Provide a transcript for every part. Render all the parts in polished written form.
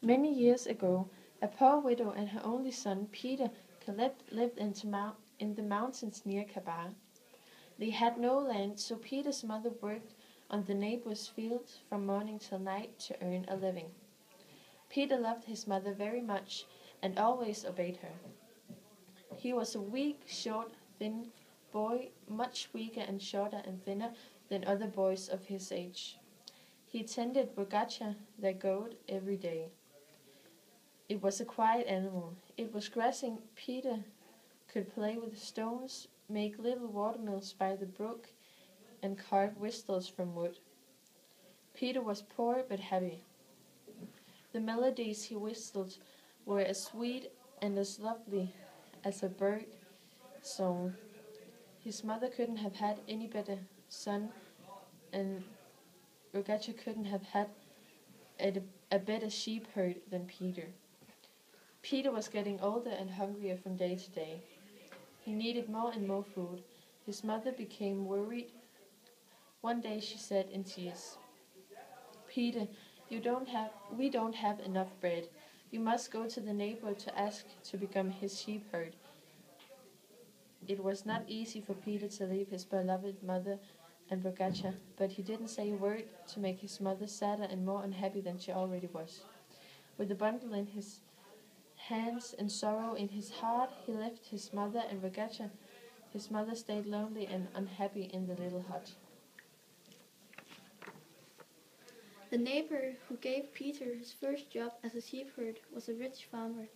Many years ago, a poor widow and her only son, Peter, lived in the mountains near Kabar. They had no land, so Peter's mother worked on the neighbor's fields from morning till night to earn a living. Peter loved his mother very much and always obeyed her. He was a weak, short, thin boy, much weaker and shorter and thinner than other boys of his age. He tended Bogacha, their goat, every day. It was a quiet animal. It was grazing. Peter could play with stones, make little watermills by the brook, and carve whistles from wood. Peter was poor but happy. The melodies he whistled were as sweet and as lovely as a bird song. His mother couldn't have had any better son, and Rogacha couldn't have had a better sheep herd than Peter. Peter was getting older and hungrier from day to day. He needed more and more food. His mother became worried. One day she said in tears, "Peter, we don't have enough bread. You must go to the neighbor to ask to become his sheep herd." It was not easy for Peter to leave his beloved mother and Rogacha, but he didn't say a word to make his mother sadder and more unhappy than she already was. With a bundle in his hands and sorrow in his heart, he left his mother and Rogacha. His mother stayed lonely and unhappy in the little hut. The neighbor who gave Peter his first job as a shepherd was a rich farmer.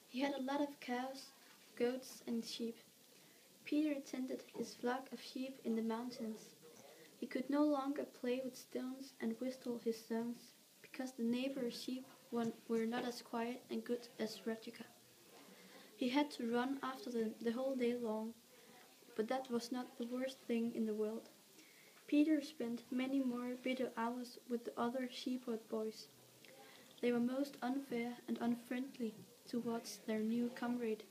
He had a lot of cows, goats, and sheep. Peter tended his flock of sheep in the mountains. He could no longer play with stones and whistle his songs, because the neighbor's sheep were not as quiet and good as Rikke. He had to run after them the whole day long, but that was not the worst thing in the world. Peter spent many more bitter hours with the other shepherd boys. They were most unfair and unfriendly towards their new comrade.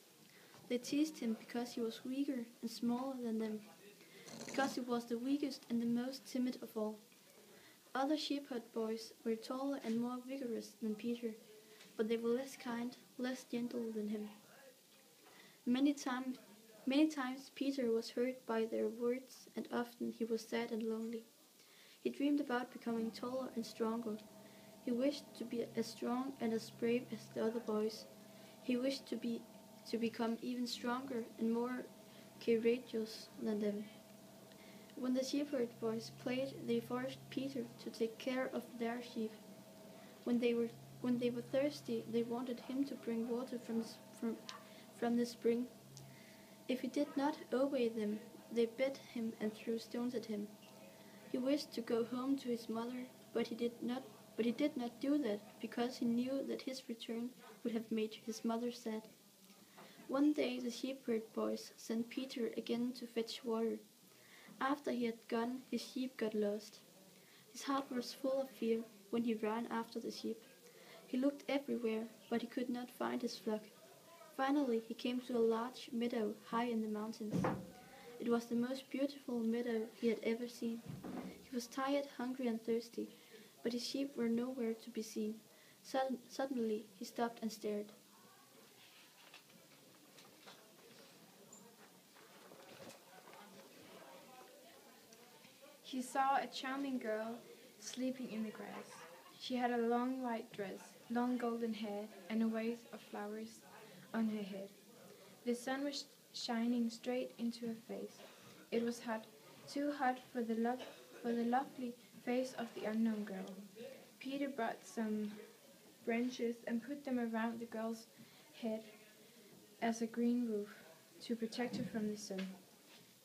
They teased him because he was weaker and smaller than them, because he was the weakest and the most timid of all. Other shepherd boys were taller and more vigorous than Peter, but they were less kind, less gentle than him. Many times Peter was hurt by their words, and often he was sad and lonely. He dreamed about becoming taller and stronger. He wished to be as strong and as brave as the other boys. He wished to become even stronger and more courageous than them. When the shepherd boys played, they forced Peter to take care of their sheep. When they were thirsty, they wanted him to bring water from the spring. If he did not obey them, they beat him and threw stones at him. He wished to go home to his mother, but he did not do that because he knew that his return would have made his mother sad. One day the shepherd boys sent Peter again to fetch water. After he had gone, his sheep got lost. His heart was full of fear when he ran after the sheep. He looked everywhere, but he could not find his flock. Finally, he came to a large meadow high in the mountains. It was the most beautiful meadow he had ever seen. He was tired, hungry, and thirsty, but his sheep were nowhere to be seen. Suddenly, he stopped and stared. He saw a charming girl sleeping in the grass. She had a long white dress, long golden hair, and a wreath of flowers on her head. The sun was shining straight into her face. It was hot, too hot for the lovely face of the unknown girl. Peter brought some branches and put them around the girl's head as a green roof to protect her from the sun.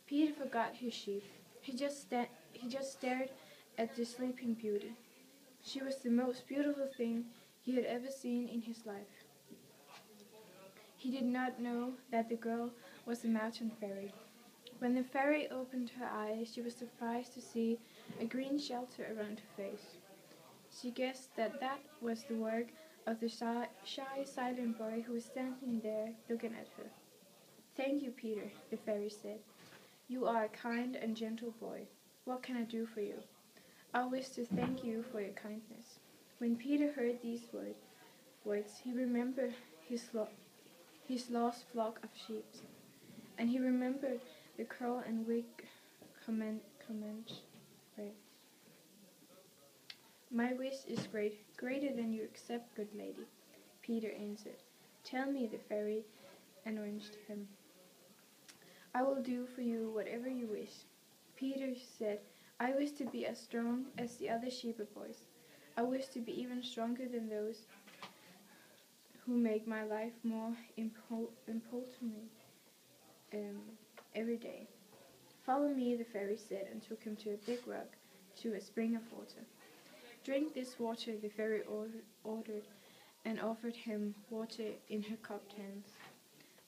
Peter forgot his sheep. He just stared at the sleeping beauty. She was the most beautiful thing he had ever seen in his life. He did not know that the girl was a mountain fairy. When the fairy opened her eyes, she was surprised to see a green shelter around her face. She guessed that was the work of the shy, silent boy who was standing there looking at her. "Thank you, Peter," the fairy said. "You are a kind and gentle boy. What can I do for you?" "I wish to thank you for your kindness." When Peter heard these words, words, he remembered his lost flock of sheep, and he remembered the curl and wig comment. Right. My wish is greater than you accept, good lady, Peter answered. Tell me, the fairy announced him. I will do for you whatever you wish. Peter said, I wish to be as strong as the other shepherd boys. I wish to be even stronger than those who make my life more important every day. Follow me, the fairy said, and took him to a big rock, to a spring of water. Drink this water, the fairy ordered, and offered him water in her cupped hands.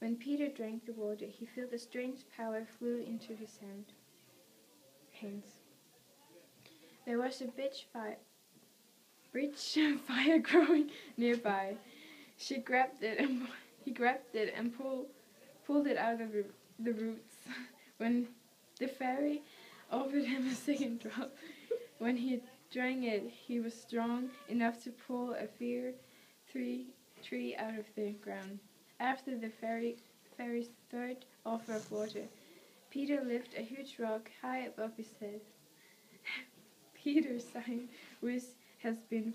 When Peter drank the water, he felt a strange power flew into his hands. There was a bridge fire growing nearby. He grabbed it and pulled it out of the roots. When the fairy offered him a second drop, when he drank it, he was strong enough to pull a tree out of the ground. After the fairy's third offer of water, Peter lifted a huge rock high above his head. Peter's wish has been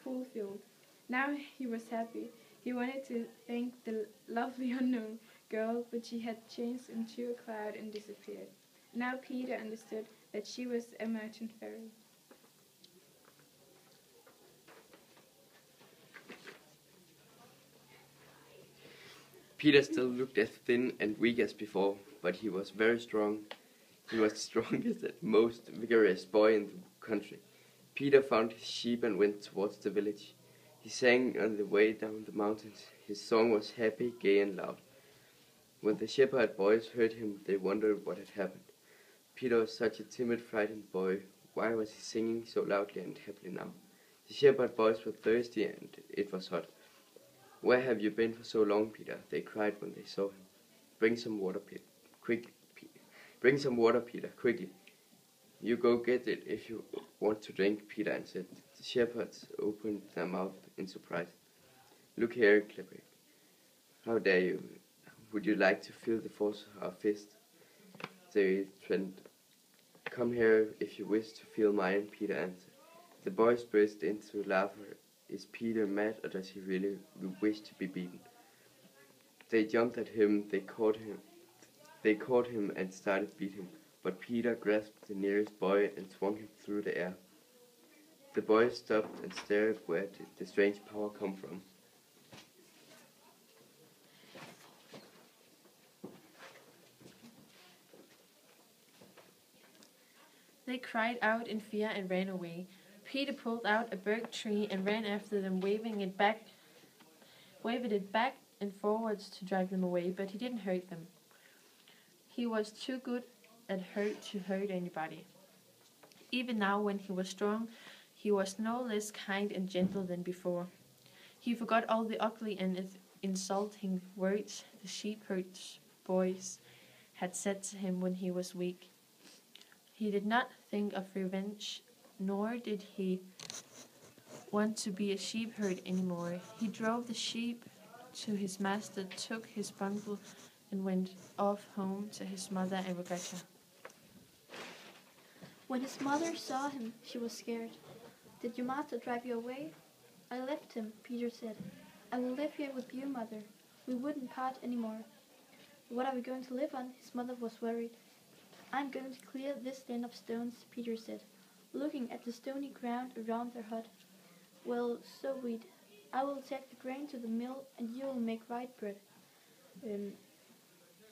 fulfilled. Now he was happy. He wanted to thank the lovely unknown girl, but she had changed into a cloud and disappeared. Now Peter understood that she was a merchant fairy. Peter still looked as thin and weak as before, but he was very strong. He was the strongest and most vigorous boy in the country. Peter found his sheep and went towards the village. He sang on the way down the mountains. His song was happy, gay, and loud. When the shepherd boys heard him, they wondered what had happened. Peter was such a timid, frightened boy. Why was he singing so loudly and happily now? The shepherd boys were thirsty, and it was hot. Where have you been for so long, Peter? They cried when they saw him. Bring some water, Peter. Quickly, Peter. Bring some water, Peter, quickly. You go get it if you want to drink, Peter answered. The shepherds opened their mouth in surprise. Look here, Klepec. How dare you? Would you like to feel the force of our fist? They threatened. Come here if you wish to feel mine, Peter answered. The boys burst into laughter. Is Peter mad, or does he really wish to be beaten? They jumped at him, they caught him and started beating him, but Peter grasped the nearest boy and swung him through the air. The boys stopped and stared. Where did the strange power come from? They cried out in fear and ran away. Peter pulled out a birch tree and ran after them, waving it back and forwards to drive them away, but he didn't hurt them. He was too good at hurt to hurt anybody. Even now, when he was strong, he was no less kind and gentle than before. He forgot all the ugly and insulting words the shepherd's boys had said to him when he was weak. He did not think of revenge, nor did he want to be a shepherd anymore. He drove the sheep to his master, took his bundle, and went off home to his mother and Rikke. When his mother saw him, she was scared. Did your master drive you away? I left him, Peter said. I will live here with you, mother. We wouldn't part anymore. What are we going to live on? His mother was worried. I'm going to clear this land of stones, Peter said, looking at the stony ground around their hut. Well, so we'd. I will take the grain to the mill, and you will make white bread.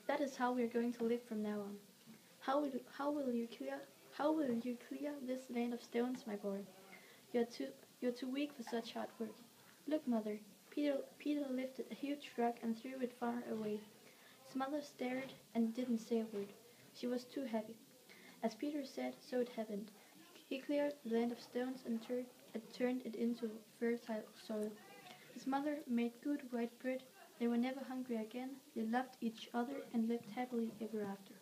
That is how we are going to live from now on. How will you clear this land of stones, my boy? You're too weak for such hard work. Look, mother. Peter lifted a huge rock and threw it far away. His mother stared and didn't say a word. She was too happy. As Peter said, so it happened. He cleared the land of stones and turned it into fertile soil. His mother made good white bread. They were never hungry again. They loved each other and lived happily ever after.